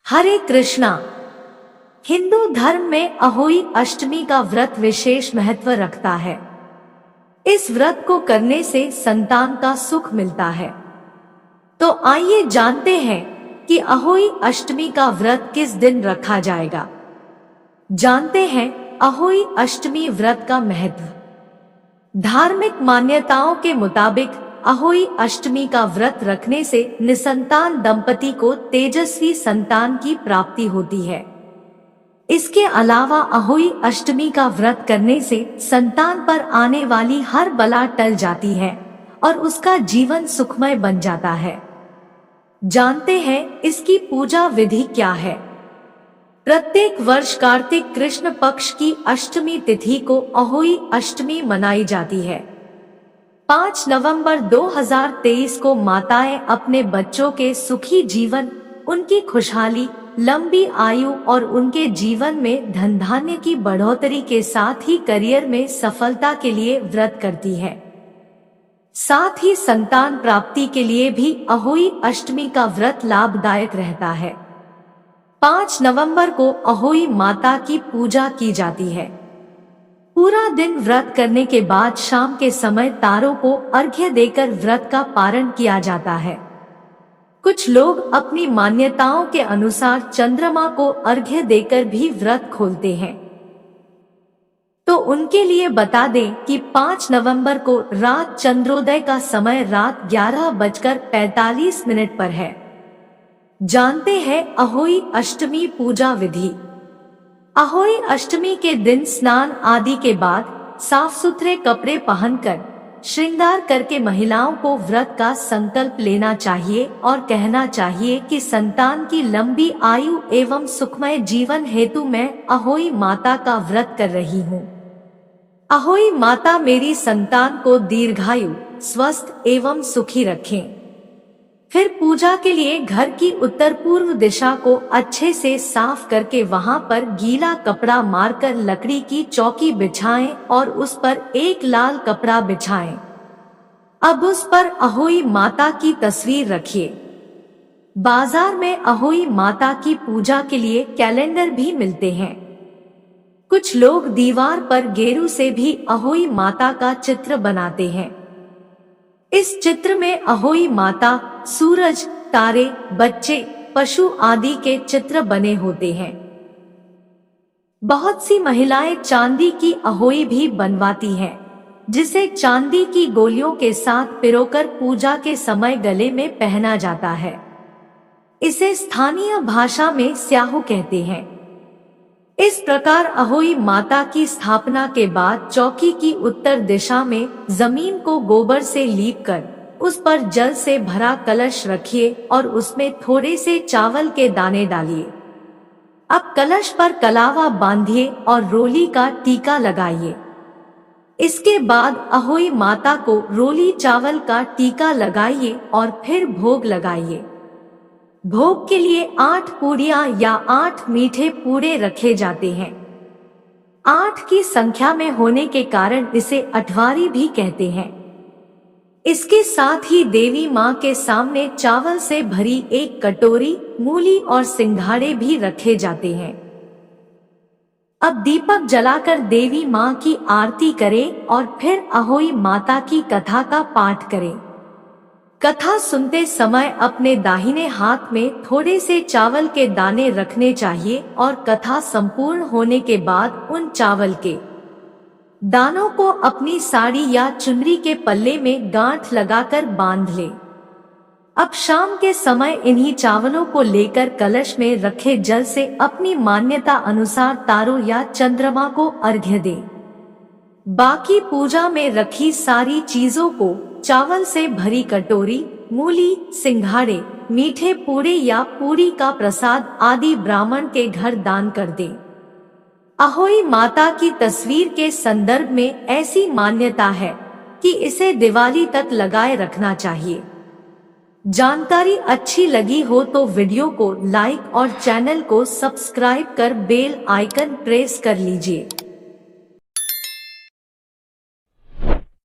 हरे कृष्णा। हिंदू धर्म में अहोई अष्टमी का व्रत विशेष महत्व रखता है। इस व्रत को करने से संतान का सुख मिलता है। तो आइए जानते हैं कि अहोई अष्टमी का व्रत किस दिन रखा जाएगा। जानते हैं अहोई अष्टमी व्रत का महत्व। धार्मिक मान्यताओं के मुताबिक अहोई अष्टमी का व्रत रखने से निसंतान दंपति को तेजस्वी संतान की प्राप्ति होती है। इसके अलावा अहोई अष्टमी का व्रत करने से संतान पर आने वाली हर बला टल जाती है और उसका जीवन सुखमय बन जाता है। जानते हैं इसकी पूजा विधि क्या है। प्रत्येक वर्ष कार्तिक कृष्ण पक्ष की अष्टमी तिथि को अहोई अष्टमी मनाई जाती है। 5 नवंबर 2023 को माताएं अपने बच्चों के सुखी जीवन, उनकी खुशहाली, लंबी आयु और उनके जीवन में धन धान्य की बढ़ोतरी के साथ ही करियर में सफलता के लिए व्रत करती है। साथ ही संतान प्राप्ति के लिए भी अहोई अष्टमी का व्रत लाभदायक रहता है। 5 नवंबर को अहोई माता की पूजा की जाती है। पूरा दिन व्रत करने के बाद शाम के समय तारों को अर्घ्य देकर व्रत का पारण किया जाता है। कुछ लोग अपनी मान्यताओं के अनुसार चंद्रमा को अर्घ्य देकर भी व्रत खोलते हैं। तो उनके लिए बता दें कि 5 नवंबर को रात चंद्रोदय का समय रात 11:45 पर है। जानते हैं अहोई अष्टमी पूजा विधि। अहोई अष्टमी के दिन स्नान आदि के बाद साफ सुथरे कपड़े पहनकर श्रृंगार करके महिलाओं को व्रत का संकल्प लेना चाहिए और कहना चाहिए कि संतान की लंबी आयु एवं सुखमय जीवन हेतु मैं अहोई माता का व्रत कर रही हूँ। अहोई माता मेरी संतान को दीर्घायु, स्वस्थ एवं सुखी रखें। फिर पूजा के लिए घर की उत्तर पूर्व दिशा को अच्छे से साफ करके वहां पर गीला कपड़ा मारकर लकड़ी की चौकी बिछाएं और उस पर एक लाल कपड़ा बिछाएं। अब उस पर अहोई माता की तस्वीर रखिए। बाजार में अहोई माता की पूजा के लिए कैलेंडर भी मिलते हैं। कुछ लोग दीवार पर गेरू से भी अहोई माता का चित्र बनाते हैं। इस चित्र में अहोई माता, सूरज, तारे, बच्चे, पशु आदि के चित्र बने होते हैं। बहुत सी महिलाएं चांदी की अहोई भी बनवाती हैं, जिसे चांदी की गोलियों के साथ पिरोकर पूजा के समय गले में पहना जाता है। इसे स्थानीय भाषा में स्याहू कहते हैं। इस प्रकार अहोई माता की स्थापना के बाद चौकी की उत्तर दिशा में जमीन को गोबर से लीपकर उस पर जल से भरा कलश रखिए और उसमें थोड़े से चावल के दाने डालिए। अब कलश पर कलावा बांधिए और रोली का टीका लगाइए। इसके बाद अहोई माता को रोली चावल का टीका लगाइए और फिर भोग लगाइए। भोग के लिए 8 पूड़ियां या 8 मीठे पूड़े रखे जाते हैं। 8 की संख्या में होने के कारण इसे अठवारी भी कहते हैं। इसके साथ ही देवी माँ के सामने चावल से भरी एक कटोरी, मूली और सिंघाड़े भी रखे जाते हैं। अब दीपक जलाकर देवी माँ की आरती करें और फिर अहोई माता की कथा का पाठ करें। कथा सुनते समय अपने दाहिने हाथ में थोड़े से चावल के दाने रखने चाहिए और कथा संपूर्ण होने के बाद उन चावल के दानों को अपनी साड़ी या चुनरी के पल्ले में गांठ लगाकर बांध ले। अब शाम के समय इन्हीं चावलों को लेकर कलश में रखे जल से अपनी मान्यता अनुसार तारों या चंद्रमा को अर्घ्य दे। बाकी पूजा में रखी सारी चीजों को चावल से भरी कटोरी, मूली, सिंघाड़े, मीठे पूड़े या पूरी का प्रसाद आदि ब्राह्मण के घर दान कर दे। अहोई माता की तस्वीर के संदर्भ में ऐसी मान्यता है कि इसे दिवाली तक लगाए रखना चाहिए। जानकारी अच्छी लगी हो तो वीडियो को लाइक और चैनल को सब्सक्राइब कर बेल आइकन प्रेस कर लीजिए।